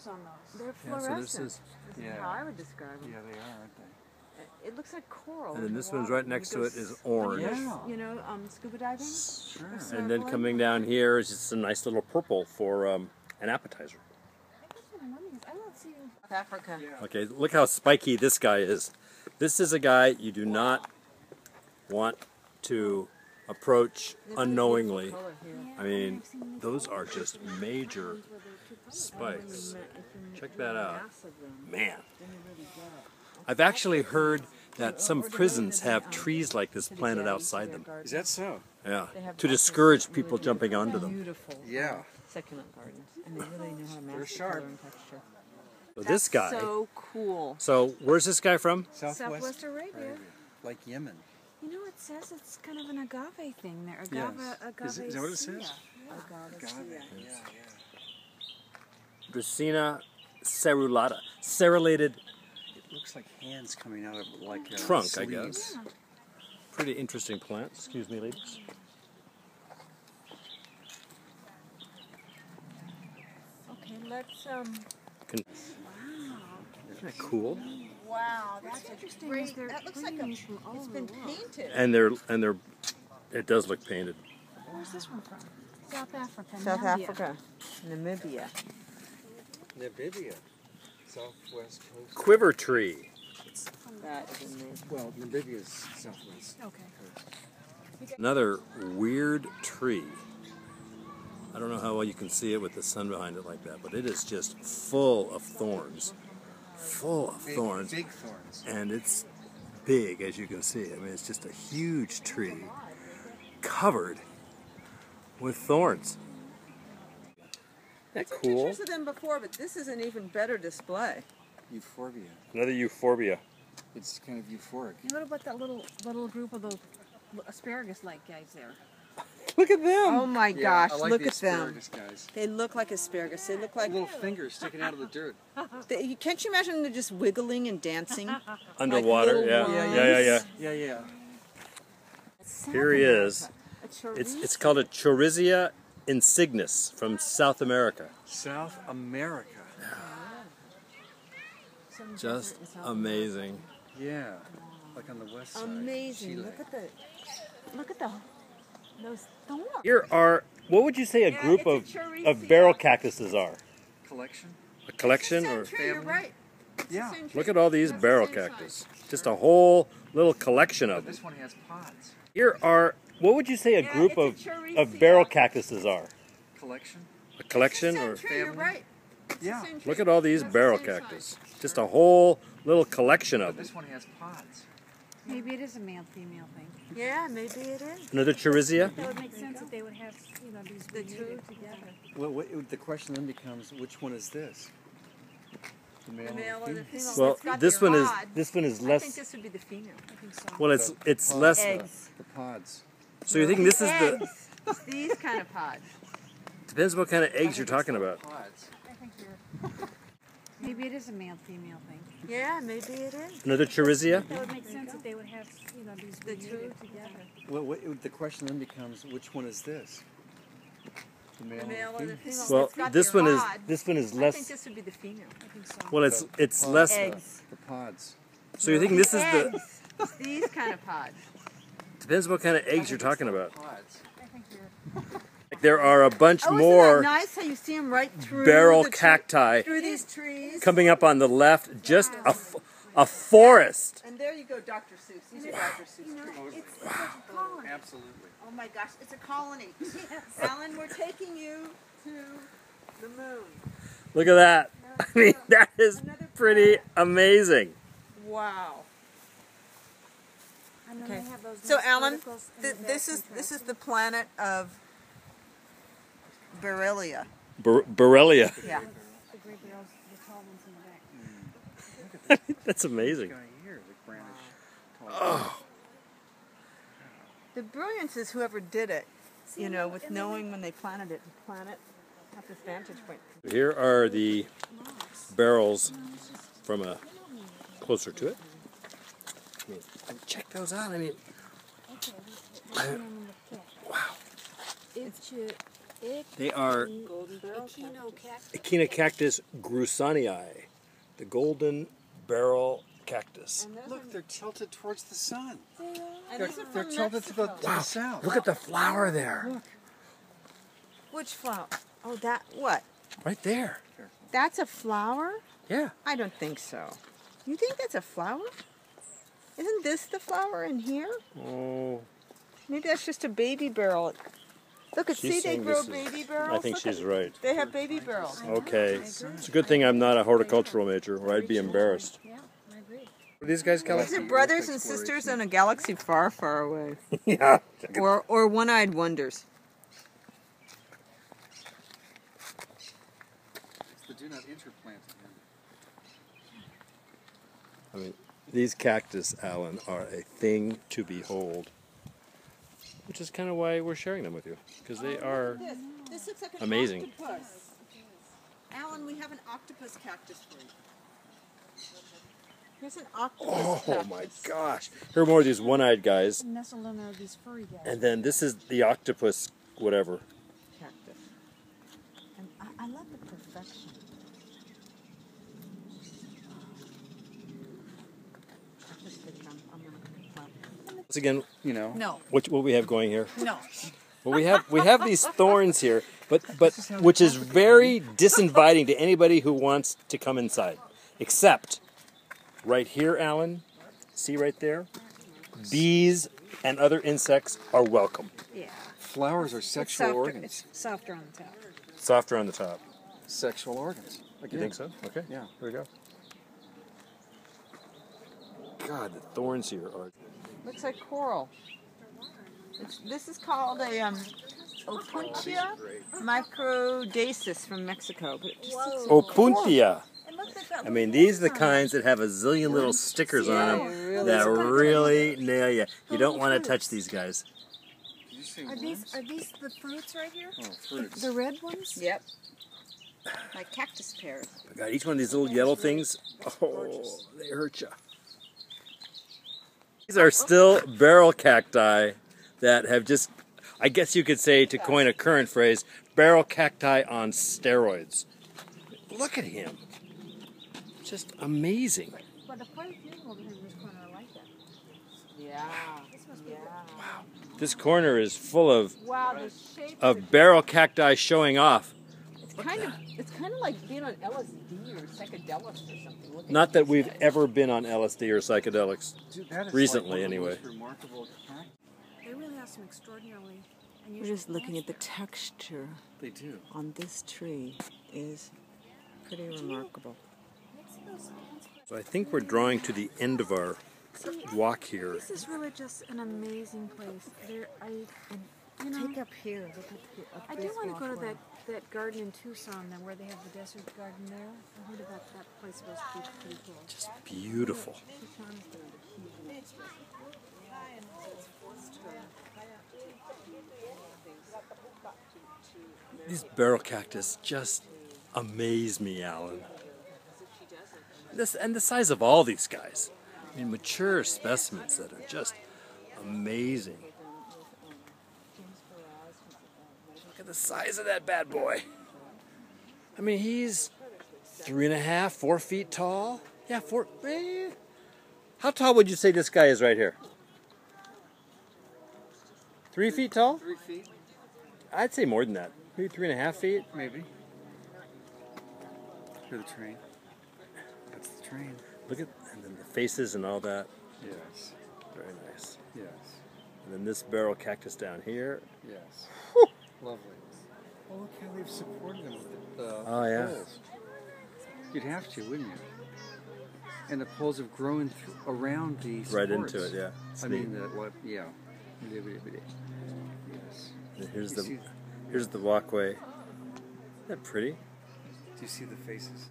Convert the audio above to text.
colors on those. They're Yeah, so fluorescent. this is, This is how I would describe them. Yeah, they are, aren't they? It looks like coral. and then in the this one's water. right next to it is orange. Yeah. You know, scuba diving. Sure. And then coming down here is just a nice little purple for an appetizer. I don't see. South Africa. Yeah. Okay, look how spiky this guy is. This is a guy you do not want to approach unknowingly. I mean, those are just major spikes. Check that out. Man. I've actually heard that some prisons have trees like this planted outside them. Is that so? Yeah, to discourage people jumping onto them. Beautiful. Yeah. Succulent gardens, and they really know how to They're match sharp. color and texture. So this guy. So cool. So where's this guy from? Southwest Arabia. Like Yemen. You know, it says it's kind of an agave thing there. Yes. Agave. Is that what it says? Agave. Yeah, Dracaena cerulata. Cerulated It looks like hands coming out of like a trunk, I sleeve. guess. Pretty interesting plant. Excuse me, ladies. Okay, let's Isn't that cool? Wow, that's interesting. great. They're That looks like greenish from all it's over been the world. painted. And they're it does look painted. Where's this one from? South Africa. South Namibia. Africa, Namibia. Namibia. Southwest coast. Quiver tree. That is amazing. Well, Namibia's southwest. Okay. Another weird tree. I don't know how well you can see it with the sun behind it like that, but it is just full of thorns. Full of thorns. Big thorns. And it's big, as you can see. I mean, it's just a huge tree covered with thorns. Isn't that cool? Pictures of them before, but this is an even better display. Euphorbia. Another euphorbia. It's kind of euphoric. What about that little group of those asparagus-like guys there? Look at them! Oh my gosh, I like look the at them. asparagus guys. They look like asparagus. They look like... Little fingers sticking out of the dirt. Can't you imagine them just wiggling and dancing? Underwater, little yeah. worms. Yeah. Yeah, yeah. Here he is. A chorizo? It's called a Chorizo insignis from South America. South America. Just amazing. Yeah. Like on the west side. Amazing. Chile. Look at those thorns. Here are, what would you say a group it's a of chorizo. barrel cactuses are? Collection? A collection Same or? tree, you're right. Yeah. Same tree. Look at all these That's the barrel same size. cactus. Just a whole little collection of them. This one has pods. Here are, what would you say a group it's a of chorizo. barrel cactuses are? Collection? A collection Same or? tree, you're right. Yeah. Same tree. Look at all these That's the barrel same cactus. size. Just a whole little collection of them. This one has pods. Maybe it is a male-female thing. Yeah, maybe it is. Another Chorizo? That would make sense if they would have, these The two together. Well, the question then becomes, which one is this? The male, The male or the female? Well, It's got this the one is pod. this one is I think less. this would be the female. I think so. Well, it's less. Eggs. The pods. So you think this is the? Eggs. It's these kind of pods. Depends what kind of eggs you're talking about. Pods. I think you're... Maybe it is a male-female thing. Yeah, maybe it is. Another Chorizo? That would make sense if they would have, The these two together. Well, the question then becomes, which one is this? The male, The male or the female? Well, It's got this the one is pod. this one is I think less. this would be the female. I think so. Well, it's less. Eggs. The pods. So you think this is the? Eggs. It's these kind of pods. Depends what kind of eggs you're talking about. Pods. I think you're... There are a bunch Oh, more isn't that nice how you see them right through barrel the tree- cacti through these trees? coming up on the left. Just a forest. And there you go, Dr. Seuss. These are Dr. Seuss trees. It's like a colony. Absolutely. Oh my gosh, it's a colony. Alan, we're taking you to the moon. Look at that. I mean, that is pretty amazing. Wow. And then Okay. they have those So nice Alan, verticals in the back this is contrast. the planet of Borrelia. Borrelia. Yeah. The gray barrels, the tall ones in the back. That's amazing. This guy here, the brownish. Oh, The brilliance is whoever did it, with knowing when they planted it, the planet at this vantage point. here are the barrels from a closer to it. I mean, check those out. I mean, wow. It's They are Golden barrel Echina cactus grusanii, the golden barrel cactus. Look, they're tilted towards the sun. And They're, these are they're from tilted to the Mexico. south. Look at the flower there. Look. Which flower? Oh, that, what? Right there. That's a flower? Yeah. I don't think so. You think that's a flower? Isn't this the flower in here? Oh. Maybe that's just a baby barrel. Look, She's see, they saying grow this is- baby barrels. I think Look she's at- right. They have baby barrels. Okay. It's a good thing I'm not a horticultural major, or I'd be embarrassed. Yeah, I agree. Are these guys, Kelly? These are brothers and sisters in a galaxy far, far away. Yeah. Or one-eyed wonders. The do not interplant again. I mean, these cactus, Alan, are a thing to behold. Which is kind of why we're sharing them with you, because they are This looks like an amazing. octopus. Alan, we have an octopus cactus for you. Here's an octopus Oh cactus. my gosh! Here are more of these one-eyed guys, Nestled under these furry guys. and then this is the octopus, whatever. Cactus. And I love the perfection. I just think I'm gonna plant. Once again, You know. No, what we have going here? no. Well, we have these thorns here, but which is very disinviting to anybody who wants to come inside. Except right here, Alan. See right there? Bees and other insects are welcome. Yeah. Flowers are sexual organs. It's softer on the top. Softer on the top. Sexual organs. You Again. think so? Okay. Yeah. Here we go. God, the thorns here are. Looks like coral. This is called a Opuntia microdasis from Mexico. But it just looks like Opuntia. And look, they've got I mean, little these are the holes on kinds that have a zillion little stickers on them really that do. really nail you. You don't want to touch these guys. Did you say it. Are these the fruits right here? Oh, fruits. The red ones? Yep. Like cactus pears. God, each one of these little yellow things, oh, they hurt you. These are still barrel cacti that have just, I guess you could say, to coin a current phrase, barrel cacti on steroids. Look at him. Just amazing. But the quite a few over here in this corner are like that. Yeah. This must be This corner is full of Wow, the shape barrel cacti showing off. it's kind of like being on LSD or psychedelics or something. Look at Not that this we've guy. ever been on LSD or psychedelics. Dude, that is Recently, like one of the anyway. most remarkable cacti. They really have some extraordinarily We're unusual just looking at plants the texture They do. on this tree is pretty remarkable. So I think we're drawing to the end of our walk here. This is really just an amazing place. You know, Take up here. Look up here. I do want to go to that garden in Tucson, then where they have the desert garden there. I heard about that place was pretty cool. Just beautiful. Tucson's the huge one. These barrel cactus just amaze me, Alan. And the size of all these guys. I mean, mature specimens that are just amazing. Look at the size of that bad boy. I mean, he's 3.5, 4 feet tall. Yeah, 4. How tall would you say this guy is right here? 3 feet tall? 3 feet? I'd say more than that. Maybe 3.5 feet. Maybe. Hear the train. That's the train. Look at, and then the faces and all that. Yes. Very nice. Yes. And then this barrel cactus down here. Yes. Lovely. Oh, look how they've supported them with the Oh, yeah. poles. You'd have to, wouldn't you? And the poles have grown around the supports. Right into it, yeah. It's I neat. mean, yeah. Yes. And here's You see- the walkway. Isn't that pretty? Do you see the faces?